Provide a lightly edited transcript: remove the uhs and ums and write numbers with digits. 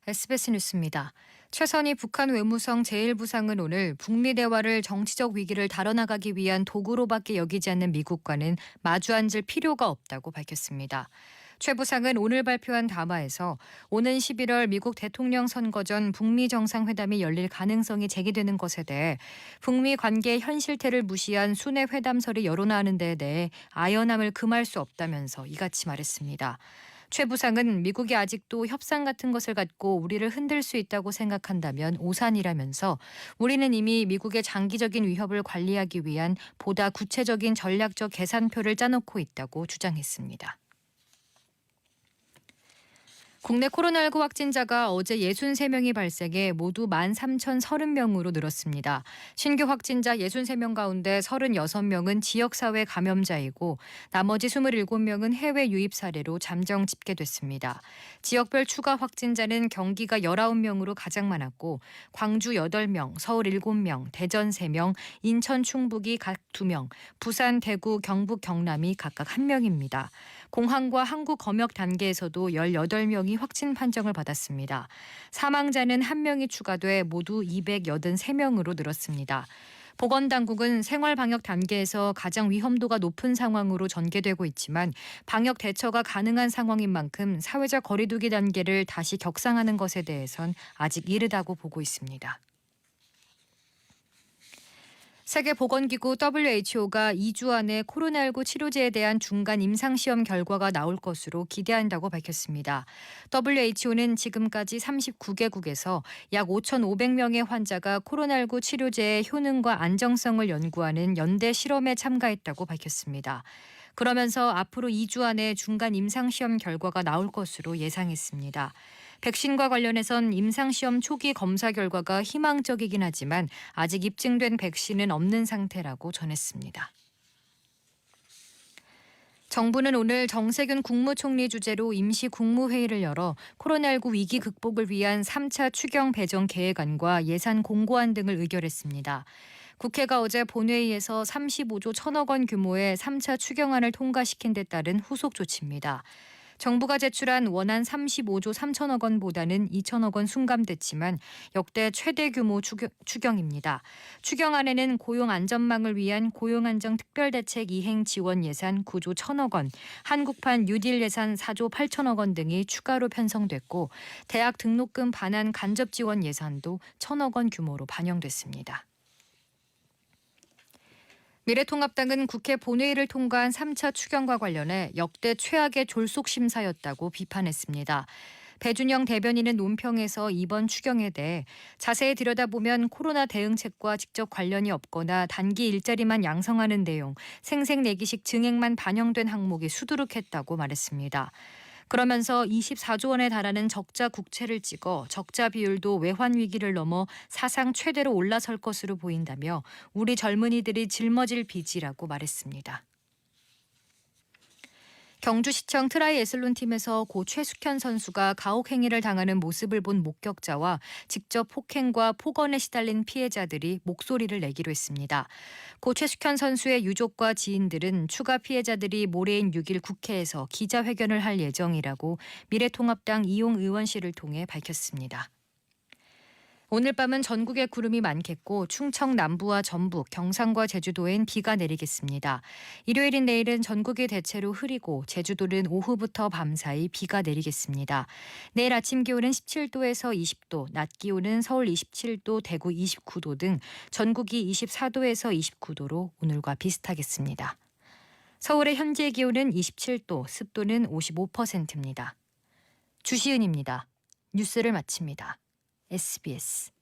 SBS 뉴스입니다. 최선희 북한 외무성 제1부상은 오늘 북미 대화를 정치적 위기를 다뤄나가기 위한 도구로밖에 여기지 않는 미국과는 마주 앉을 필요가 없다고 밝혔습니다. 최 부상은 오늘 발표한 담화에서 오는 11월 미국 대통령 선거 전 북미 정상회담이 열릴 가능성이 제기되는 것에 대해 북미 관계 현실태를 무시한 순회 회담설이 여론화하는 데 대해 아연함을 금할 수 없다면서 이같이 말했습니다. 최 부상은 미국이 아직도 협상 같은 것을 갖고 우리를 흔들 수 있다고 생각한다면 오산이라면서 우리는 이미 미국의 장기적인 위협을 관리하기 위한 보다 구체적인 전략적 계산표를 짜놓고 있다고 주장했습니다. 국내 코로나19 확진자가 어제 63명이 발생해 모두 13,030명으로 늘었습니다. 신규 확진자 63명 가운데 36명은 지역사회 감염자이고 나머지 27명은 해외 유입 사례로 잠정 집계됐습니다. 지역별 추가 확진자는 경기가 19명으로 가장 많았고 광주 8명, 서울 7명, 대전 3명, 인천 충북이 각 2명, 부산, 대구, 경북, 경남이 각각 1명입니다. 공항과 항구 검역 단계에서도 18명이 확진 판정을 받았습니다. 사망자는 1명이 추가돼 모두 283명으로 늘었습니다. 보건당국은 생활방역 단계에서 가장 위험도가 높은 상황으로 전개되고 있지만 방역 대처가 가능한 상황인 만큼 사회적 거리두기 단계를 다시 격상하는 것에 대해선 아직 이르다고 보고 있습니다. 세계보건기구 WHO가 2주 안에 코로나19 치료제에 대한 중간 임상시험 결과가 나올 것으로 기대한다고 밝혔습니다. WHO는 지금까지 39개국에서 약 5,500명의 환자가 코로나19 치료제의 효능과 안정성을 연구하는 연대 실험에 참가했다고 밝혔습니다. 그러면서 앞으로 2주 안에 중간 임상시험 결과가 나올 것으로 예상했습니다. 백신과 관련해선 임상시험 초기 검사 결과가 희망적이긴 하지만 아직 입증된 백신은 없는 상태라고 전했습니다. 정부는 오늘 정세균 국무총리 주재로 임시 국무회의를 열어 코로나19 위기 극복을 위한 3차 추경 배정 계획안과 예산 공고안 등을 의결했습니다. 국회가 어제 본회의에서 35조 1천억 원 규모의 3차 추경안을 통과시킨 데 따른 후속 조치입니다. 정부가 제출한 원안 35조 3천억 원보다는 2천억 원 순감됐지만 역대 최대 규모 추경입니다. 추경안에는 고용 안전망을 위한 고용안정 특별대책 이행 지원 예산 9조 1천억 원, 한국판 뉴딜 예산 4조 8천억 원 등이 추가로 편성됐고 대학 등록금 반환 간접 지원 예산도 1천억 원 규모로 반영됐습니다. 미래통합당은 국회 본회의를 통과한 3차 추경과 관련해 역대 최악의 졸속 심사였다고 비판했습니다. 배준영 대변인은 논평에서 이번 추경에 대해 자세히 들여다보면 코로나 대응책과 직접 관련이 없거나 단기 일자리만 양성하는 내용, 생색내기식 증액만 반영된 항목이 수두룩했다고 말했습니다. 그러면서 24조 원에 달하는 적자 국채를 찍어 적자 비율도 외환 위기를 넘어 사상 최대로 올라설 것으로 보인다며 우리 젊은이들이 짊어질 빚이라고 말했습니다. 경주시청 트라이애슬론팀에서 고 최숙현 선수가 가혹 행위를 당하는 모습을 본 목격자와 직접 폭행과 폭언에 시달린 피해자들이 목소리를 내기로 했습니다. 고 최숙현 선수의 유족과 지인들은 추가 피해자들이 모레인 6일 국회에서 기자회견을 할 예정이라고 미래통합당 이용 의원실을 통해 밝혔습니다. 오늘 밤은 전국에 구름이 많겠고 충청 남부와 전북, 경상과 제주도엔 비가 내리겠습니다. 일요일인 내일은 전국이 대체로 흐리고 제주도는 오후부터 밤사이 비가 내리겠습니다. 내일 아침 기온은 17도에서 20도, 낮 기온은 서울 27도, 대구 29도 등 전국이 24도에서 29도로 오늘과 비슷하겠습니다. 서울의 현재 기온은 27도, 습도는 55%입니다. 주시은입니다. 뉴스를 마칩니다. SBS